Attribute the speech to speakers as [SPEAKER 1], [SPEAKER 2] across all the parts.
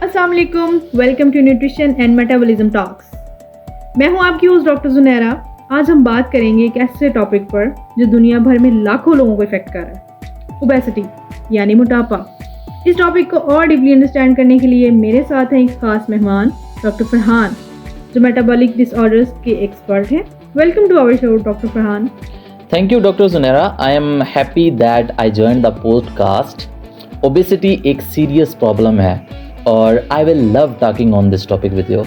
[SPEAKER 1] अस्सलाम वालेकुम, welcome to nutrition and metabolism talks. मैं हूं आपकी होस्ट डॉक्टर जुनैरा। आज हम बात करेंगे एक ऐसे टॉपिक पर जो दुनिया भर में लाखों लोगों को इफेक्ट कर रहा है, ओबेसिटी यानी मोटापा। इस टॉपिक को और डीपली अंडरस्टैंड करने के लिए मेरे साथ हैं एक खास मेहमान डॉक्टर फरहान, जो मेटाबॉलिक डिसऑर्डर्स के एक्सपर्ट हैं। Welcome to our show doctor Farhan.
[SPEAKER 2] Thank you, Dr. Zunera. I am happy that I joined the podcast. Obesity एक serious problem है और I will love talking on this topic with you.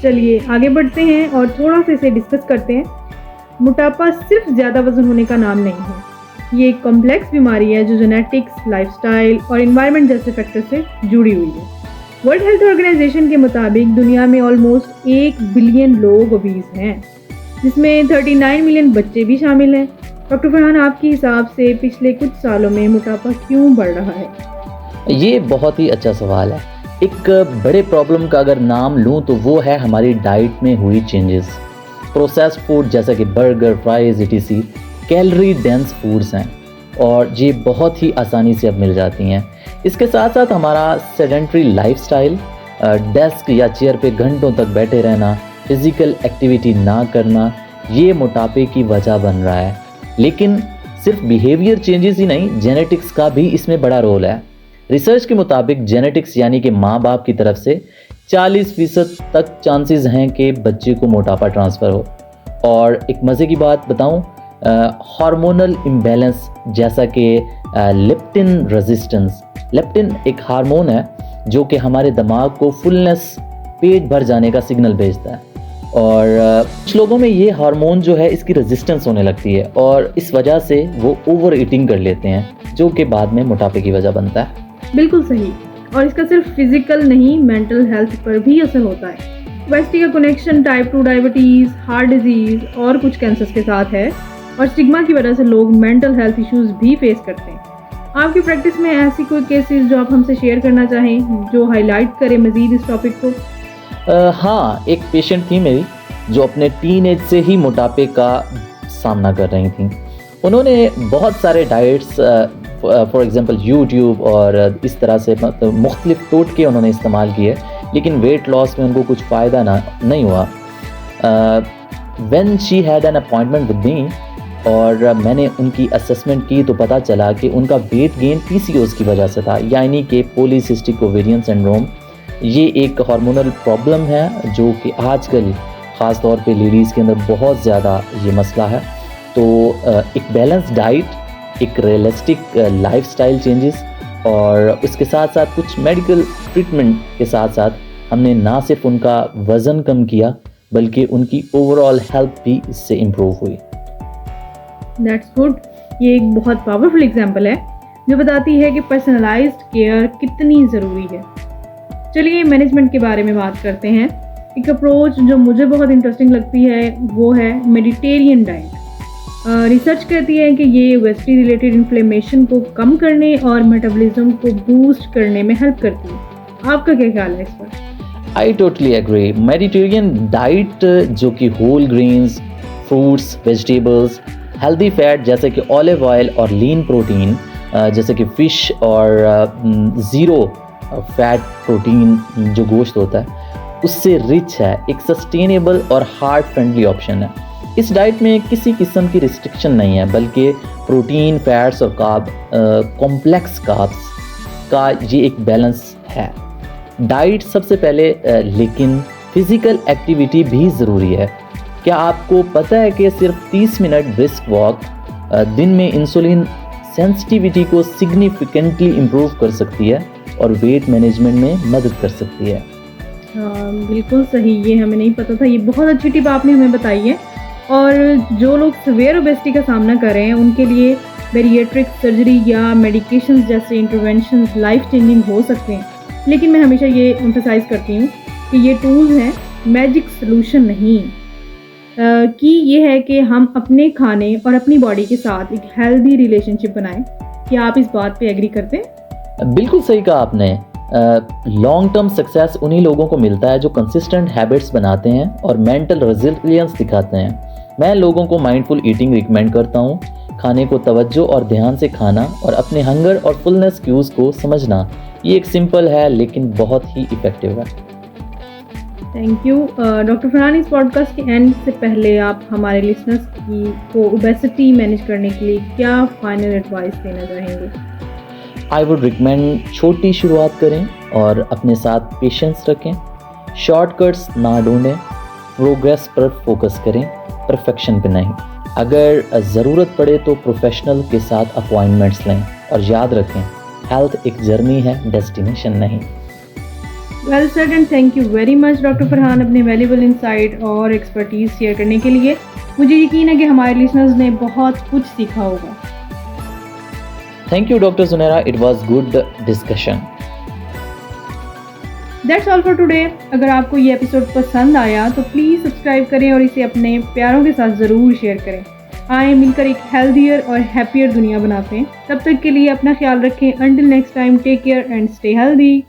[SPEAKER 1] चलिए आगे बढ़ते हैं और थोड़ा सा इसे डिस्कस करते हैं। मोटापा सिर्फ ज़्यादा वजन होने का नाम नहीं है। ये एक कॉम्प्लेक्स बीमारी है जो जेनेटिक्स, लाइफस्टाइल और एनवायरनमेंट जैसे फैक्टर से जुड़ी हुई है। वर्ल्ड हेल्थ ऑर्गेनाइजेशन के मुताबिक दुनिया में ऑलमोस्ट 1 बिलियन लोग ओबीज हैं, जिसमें 39 मिलियन बच्चे भी शामिल हैं। डॉक्टर फरहान, आपके हिसाब से पिछले कुछ सालों में मोटापा क्यों बढ़ रहा है?
[SPEAKER 2] ये बहुत ही अच्छा सवाल है। एक बड़े प्रॉब्लम का अगर नाम लूँ तो वो है हमारी डाइट में हुई चेंजेस। प्रोसेस्ड फूड जैसा कि burger, fries, etc. Calorie dense foods हैं और ये बहुत ही आसानी से अब मिल जाती हैं। इसके साथ साथ हमारा सेडेंट्री लाइफस्टाइल, डेस्क या चेयर पे घंटों तक बैठे रहना, फिजिकल एक्टिविटी ना करना, ये मोटापे की वजह बन रहा है। लेकिन सिर्फ बिहेवियर चेंजेस ही नहीं, जेनेटिक्स का भी इसमें बड़ा रोल है। रिसर्च के मुताबिक जेनेटिक्स यानी कि माँ बाप की तरफ से 40% तक चांसेस हैं कि बच्चे को मोटापा ट्रांसफ़र हो। और एक मज़े की बात बताऊँ, हार्मोनल इम्बैलेंस जैसा कि लेप्टिन रेजिस्टेंस। लेप्टिन एक हार्मोन है जो कि हमारे दिमाग को फुलनेस, पेट भर जाने का सिग्नल भेजता है और कुछ लोगों में ये हार्मोन जो है इसकी रेजिस्टेंस होने लगती है और इस वजह से वो ओवर ईटिंग कर लेते हैं, जो कि बाद में मोटापे की वजह बनता है।
[SPEAKER 1] बिल्कुल सही। और इसका सिर्फ फिजिकल नहीं, मेंटल हेल्थ पर भी असर होता है। ओबेसिटी का connection type 2 diabetes, heart disease और कुछ कैंसर्स के साथ है और स्टिग्मा की वजह से लोग मेंटल हेल्थ इश्यूज भी फेस करते हैं। आपकी प्रैक्टिस में ऐसी कोई केसेस जो आप हमसे शेयर करना चाहें, जो हाईलाइट करें मज़ीद इस टॉपिक को?
[SPEAKER 2] हाँ, एक पेशेंट थी मेरी जो अपने टीनेज से ही मोटापे का सामना कर रही थी। उन्होंने बहुत सारे डाइट्स, फॉर एग्जांपल यूट्यूब और इस तरह से मतलब मुख्तलिफ टोटके उन्होंने इस्तेमाल किए, लेकिन वेट लॉस में उनको कुछ फ़ायदा नहीं हुआ। When she had an appointment with me और मैंने उनकी असेसमेंट की तो पता चला कि उनका वेट गेन PCOS की वजह से था, यानी कि पॉलीसिस्टिक ओवेरियन सिंड्रोम। ये एक हार्मोनल प्रॉब्लम है जो कि आजकल ख़ास तौर पे लेडीज़ के अंदर बहुत ज़्यादा ये मसला है। तो एक बैलेंस डाइट, एक रियलिस्टिक लाइफस्टाइल चेंजेस और उसके साथ साथ कुछ मेडिकल ट्रीटमेंट के साथ साथ हमने ना सिर्फ उनका वज़न कम किया बल्कि उनकी ओवरऑल हेल्थ भी इससे इम्प्रूव हुई।
[SPEAKER 1] That's good. ये एक बहुत पावरफुल एग्जाम्पल है जो बताती है कि पर्सनलाइज्ड केयर कितनी ज़रूरी है। चलिए मैनेजमेंट के बारे में बात करते हैं। एक अप्रोच जो मुझे बहुत इंटरेस्टिंग लगती है वो है मेडिटेरियन डाइट। रिसर्च कहती है कि ये ओबेसिटी रिलेटेड इन्फ्लेमेशन को कम करने और मेटाबॉलिज्म को बूस्ट करने में हेल्प करती है। आपका क्या ख्याल है इस पर?
[SPEAKER 2] I totally agree. Mediterranean diet जो कि whole grains, fruits, vegetables, healthy fat जैसे कि ऑलिव ऑयल और लीन प्रोटीन जैसे कि फ़िश और ज़ीरो फैट प्रोटीन जो गोश्त होता है उससे रिच है, एक सस्टेनेबल और हार्ट फ्रेंडली ऑप्शन है। इस डाइट में किसी किस्म की रिस्ट्रिक्शन नहीं है बल्कि प्रोटीन, फैट्स और कार्ब, कॉम्प्लेक्स कार्ब्स का ये एक बैलेंस है। डाइट सबसे पहले, लेकिन फिज़िकल एक्टिविटी भी ज़रूरी है। क्या आपको पता है कि सिर्फ 30 मिनट ब्रिस्क वॉक दिन में इंसुलिन सेंसिटिविटी को सिग्निफिकेंटली इम्प्रूव कर सकती है और वेट मैनेजमेंट में मदद कर सकती है?
[SPEAKER 1] बिल्कुल सही। ये हमें नहीं पता था। ये बहुत अच्छी टिप आपने हमें बताई है। और जो लोग सीवियर ओबेसिटी का सामना कर रहे हैं उनके लिए बैरिएट्रिक सर्जरी या मेडिकेशंस जैसे इंटरवेंशंस लाइफ चेंजिंग हो सकते हैं। लेकिन मैं हमेशा ये एम्फसाइज़ करती हूँ कि ये टूल्स हैं, मैजिक सलूशन नहीं। कि ये है कि हम अपने खाने और अपनी बॉडी के साथ एक हेल्दी रिलेशनशिप बनाएं। क्या आप इस बात पे एग्री करते हैं?
[SPEAKER 2] बिल्कुल सही कहा आपने। लॉन्ग टर्म सक्सेस उन्हीं लोगों को मिलता है जो कंसिस्टेंट हैबिट्स बनाते हैं और मेंटल रेजिलियंस दिखाते हैं। मैं लोगों को माइंडफुल ईटिंग रिकमेंड करता हूँ, खाने को तवज्जो और ध्यान से खाना और अपने हंगर और फुलनेस क्यूज को समझना, ये एक सिंपल है लेकिन बहुत ही इफ़ेक्टिव है।
[SPEAKER 1] Thank you doctor Farhan. इस पॉडकास्ट के एंड से पहले आप हमारे लिसनर्स को ओबेसिटी मैनेज करने के लिए क्या फाइनल एडवाइस देना चाहेंगे?
[SPEAKER 2] आई वुड रिकमेंड छोटी शुरुआत करें और अपने साथ पेशेंस रखें, शॉर्टकट्स ना ढूंढें, प्रोग्रेस पर फोकस करें, परफेक्शन पे नहीं। अगर ज़रूरत पड़े तो प्रोफेशनल के साथ अपॉइंटमेंट्स लें और याद रखें, हेल्थ एक जर्नी है, डेस्टिनेशन नहीं।
[SPEAKER 1] Well said and thank you very much doctor Farhan अपने वैल्यूबल इंसाइट और एक्सपर्टीज़ शेयर करने के लिए। मुझे यकीन है कि हमारे लिसनर्स ने बहुत कुछ सीखा होगा।
[SPEAKER 2] Thank you doctor Sunaira, it was good discussion.
[SPEAKER 1] That's all for today. अगर आपको ये एपिसोड पसंद आया तो प्लीज़ सब्सक्राइब करें और इसे अपने प्यारों के साथ ज़रूर शेयर करें। आए मिलकर एक हेल्थियर और हैप्पियर दुनिया बनाते हैं। तब तक के लिए अपना ख्याल रखें। Until next time, take care and stay healthy.